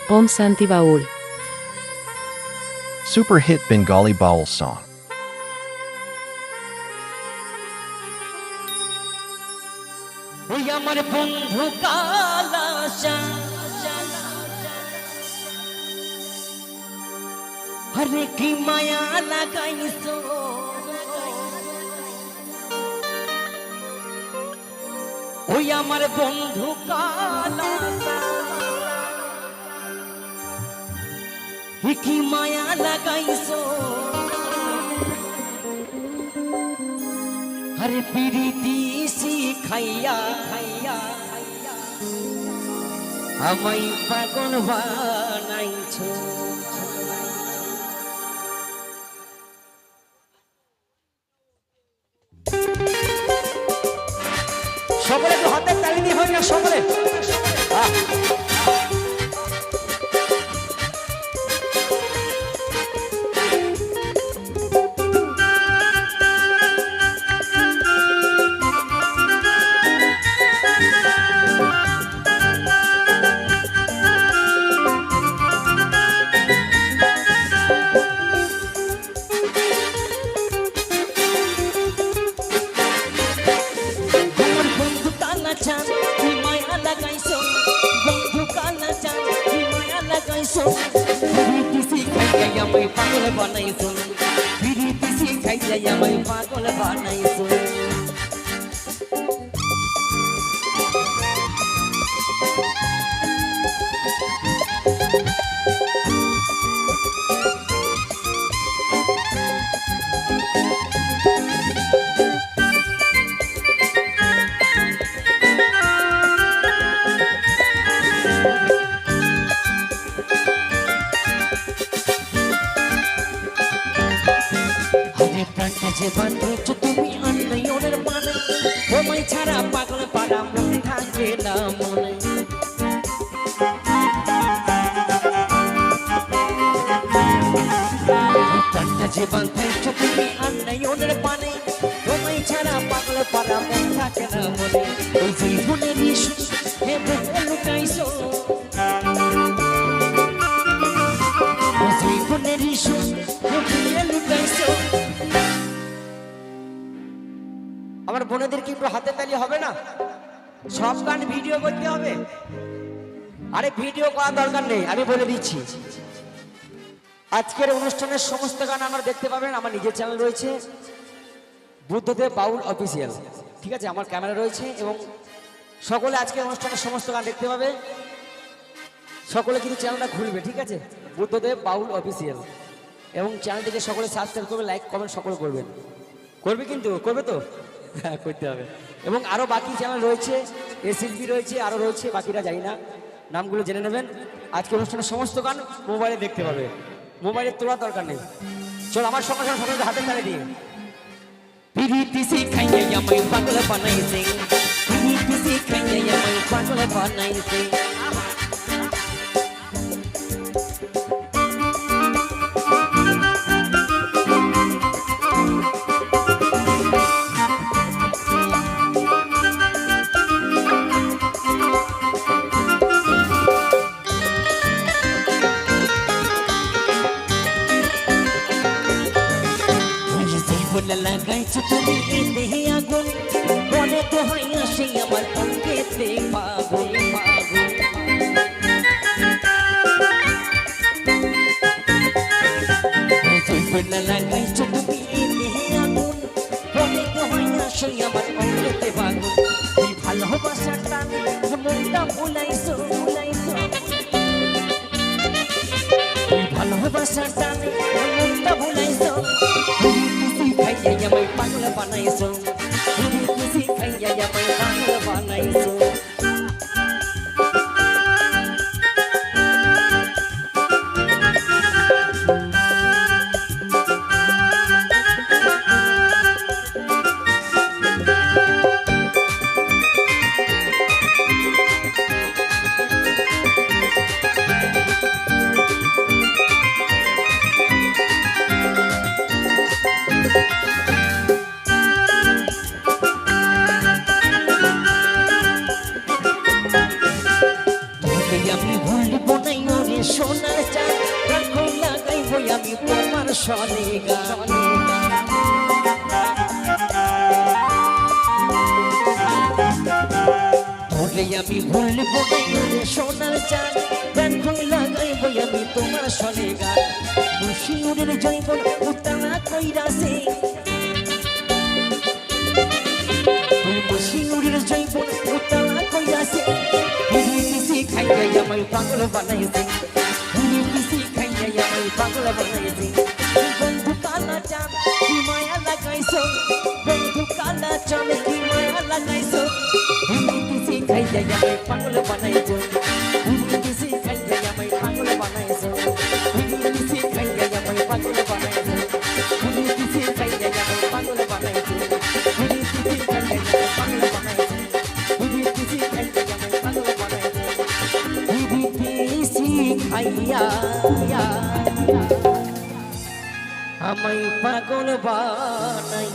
Om Santi Baul. Super hit Bengali Baul song. ওই আমার বন্ধু কালাশা হরে কি মায়া লাগাইছো ওই আমার বন্ধু কালাশা কি মায়া লাগাইছো हरे पीरीती শিখাইয়া আমায় পাগল বানাইছো সকলে তো হাতে তালি দিয়ে হয় না সকলে পাগল বানাইছো বিরিতি শিখাইয়া আমায় পাগল বানাইছো যে বান্ধবছো তুমি অন্যয়নের মানে তোমায় ছাড়া পাগল পাড়া মন থাকে না মনে যে বান্ধবছো তুমি অন্যয়নের মানে তোমায় ছাড়া পাগল পাড়া মন থাকে না মনে ওই জীবনের ইস্যু হে বুকে লুকাইছো ওই জীবনের ইস্যু হে বুকে লুকাইছো আমার বোনেদের কি একটু হাতে তালি হবে না সব গান ভিডিও করতে হবে আরে ভিডিও করার দরকার নেই আমি বলে দিচ্ছি আজকের অনুষ্ঠানের সমস্ত গান আমার দেখতে পাবেন আমার নিজের চ্যানেল রয়েছে বুদ্ধদেব বাউল অফিসিয়াল ঠিক আছে আমার ক্যামেরা রয়েছে এবং সকলে আজকের অনুষ্ঠানের সমস্ত গান দেখতে পাবে সকলে কিন্তু চ্যানেলটা খুলবে ঠিক আছে বুদ্ধদেব বাউল অফিসিয়াল এবং চ্যানেলটিকে সকলে সাবস্ক্রাইব করবে লাইক কমেন্ট সকলে করবেন করবে কিন্তু করবে তো হ্যাঁ করতে হবে এবং আরও বাকি চ্যানেল রয়েছে এসএসবি রয়েছে আরও রয়েছে বাকিরা জানি না নামগুলো জেনে নেবেন আজকে অনুষ্ঠানের সমস্ত গান মোবাইলে দেখতে পাবে মোবাইলে তোলার দরকার নেই চল আমার সঙ্গে সঙ্গে সকলে হাতে তালে দিয়ে প্রীতি শিখাইয়া আমায় পাগল বানাইছে প্রীতি শিখাইয়া আমায় পাগল বানাইছে লাগাইছো তুমি দেহে আগুন মনে তো হয় আসে আমার অঙ্গেতে পাগল পাগল লাগাইছো তুমি দেহে আগুন মনে তো হয় আসে আমার অঙ্গেতে পাগল তুই ভালোবাসার টানে মনটা ভুলাইছো ভুলাইছো তুই ভালোবাসার টানে মনটা ভুলাইছো আমায় পাগল বানাইছো খুশি খাইয়া আমায় পাগল বানাইছো তোমাকে আমি ভুলবো না রে সোনার চাঁদ গান কই লাগাইব আমি তোমার সনে গান মুশিউরের জৈবন উত্তালা কইরাছে মুশিউরের জৈবন উত্তালা কইরাছে পিসি খাইয়া আমায় পাগল বানাইছে পিসি খাইয়া আমায় পাগল বানাইছে বন্ধু কালা চাঁদ কি মায়া লাগাইছো বন্ধু কালা চাঁদ কি মায়া লাগাইছো পিসি খাইয়া আমায় পাগল বানাইছো পিসি খাইয়া আমায় পাগল বানাইছো পিসি খাইয়া আমায় পাগল বানাইছো পিসি খাইয়া আমায় পাগল বানাইছো পিসি খাইয়া আমায় পাগল বানাইছো পিসি খাইয়া আমায় পাগল বানাইছো পিসি খাইয়া আমায় পাগল বানাই